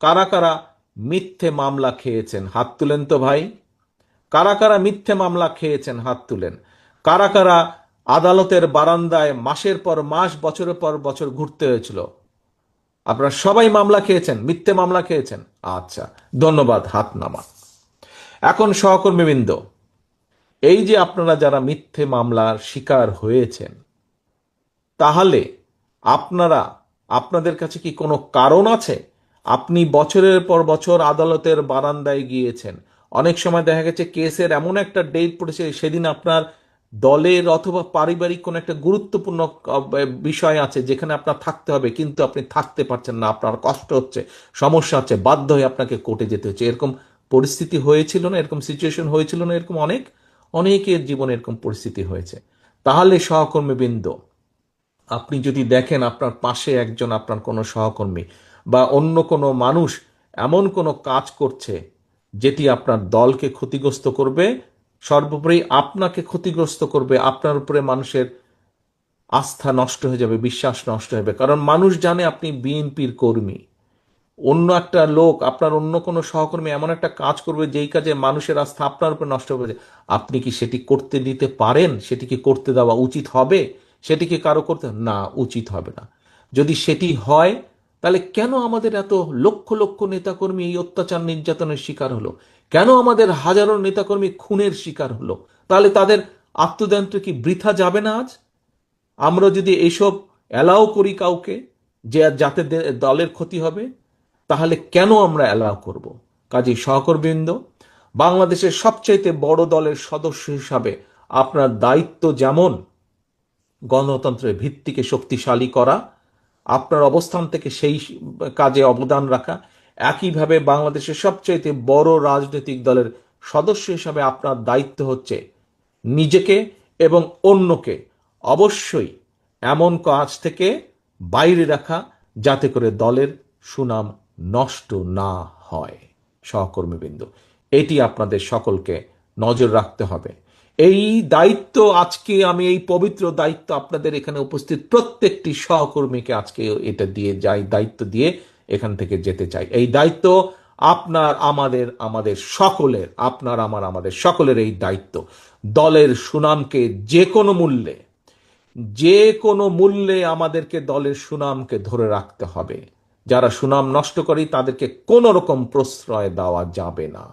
কারা কারা মিথ্যে মামলা খেয়েছেন হাত তুলেন তো ভাই। কারা কারা মিথ্যে মামলা খেয়েছেন হাত তুলেন। কারা কারা আদালতের বারান্দায় মাসের পর মাস, বছরের পর বছর ঘুরতে হয়েছিল? আপনারা সবাই মামলা খেয়েছেন, মিথ্যে মামলা খেয়েছেন। আচ্ছা, ধন্যবাদ, হাত নামা। এখন সহকর্মীবৃন্দ, এই যে আপনারা যারা মিথ্যে মামলার শিকার হয়েছেন, তাহলে আপনারা, আপনাদের কাছে কি কোনো কারণ আছে? আপনি বছরের পর বছর আদালতের বারান্দায় গিয়েছেন, অনেক সময় দেখা গেছে কেসের এমন একটা ডেট পড়েছে, সেদিন আপনার দলের অথবা পারিবারিক কোনো একটা গুরুত্বপূর্ণ বিষয় আছে যেখানে আপনার থাকতে হবে, কিন্তু আপনি থাকতে পারছেন না, আপনার কষ্ট হচ্ছে, সমস্যা হচ্ছে, বাধ্য হয়ে আপনাকে কোর্টে যেতে হচ্ছে। এরকম পরিস্থিতি হয়েছিল না? এরকম সিচুয়েশন হয়েছিল না? এরকম অনেকের জীবনে এরকম পরিস্থিতি হয়েছে। তাহলে সহকর্মীবৃন্দ, আপনি যদি দেখেন আপনার পাশে একজন, আপনার কোনো সহকর্মী বা অন্য কোনো মানুষ এমন কোনো কাজ করছে যেটি আপনার দলকে ক্ষতিগ্রস্ত করবে, সর্বোপরি আপনাকে ক্ষতিগ্রস্ত করবে, আপনার উপরে মানুষের আস্থা নষ্ট হয়ে যাবে, বিশ্বাস নষ্ট হবে, কারণ মানুষ জানে আপনি বিএনপির কর্মী। অন্য একটা লোক, আপনার অন্য কোনো সহকর্মী এমন একটা কাজ করবে যেই কাজে মানুষের আস্থা আপনার উপর নষ্ট হবে, আপনি কি সেটি করতে দিতে পারেন? সেটি কি করতে দেওয়া উচিত হবে? সেটি কি কারো করতে, না, উচিত হবে না। যদি সেটি হয়, তাহলে কেন আমাদের এত লক্ষ লক্ষ নেতাকর্মী এই অত্যাচার নির্যাতনের শিকার হলো? কেন আমাদের হাজারো নেতাকর্মী খুনের শিকার হলো? তাহলে তাদের আত্মদান্ত কি বৃথা যাবে না আজ? আমরা যদি এইসব অ্যালাউ করি কাউকে, যে যাতে দলের ক্ষতি হবে, তাহলে কেন আমরা অ্যালাউ করব? কাজেই সহকর্মীবৃন্দ, বাংলাদেশের সবচাইতে বড় দলের সদস্য হিসাবে আপনার দায়িত্ব যেমন গণতন্ত্রের ভিত্তিকে শক্তিশালী করা, আপনার অবস্থান থেকে সেই কাজে অবদান রাখা, একইভাবে বাংলাদেশের সবচাইতে বড় রাজনৈতিক দলের সদস্য হিসাবে আপনার দায়িত্ব হচ্ছে নিজেকে এবং অন্যকে অবশ্যই এমন কাজ থেকে বাইরে রাখা যাতে করে দলের সুনাম নষ্ট না হয়। সহকর্মীবৃন্দ, এটি আপনাদের সকলকে নজর রাখতে হবে। এই দায়িত্ব আজকে আমি, এই পবিত্র দায়িত্ব আপনাদের এখানে উপস্থিত প্রত্যেকটি সহকর্মীকে আজকে এটা দিয়ে যাই, দায়িত্ব দিয়ে এখান থেকে যেতে চাই। এই দায়িত্ব আপনার, আমাদের সকলের, আপনার আমার আমাদের সকলের এই দায়িত্ব। দলের সুনামকে যে কোনো মূল্যে আমাদেরকে দলের সুনামকে ধরে রাখতে হবে। যারা সুনাম নষ্ট করে তাদেরকে কোনো রকম প্রশ্রয় দেওয়া যাবে না।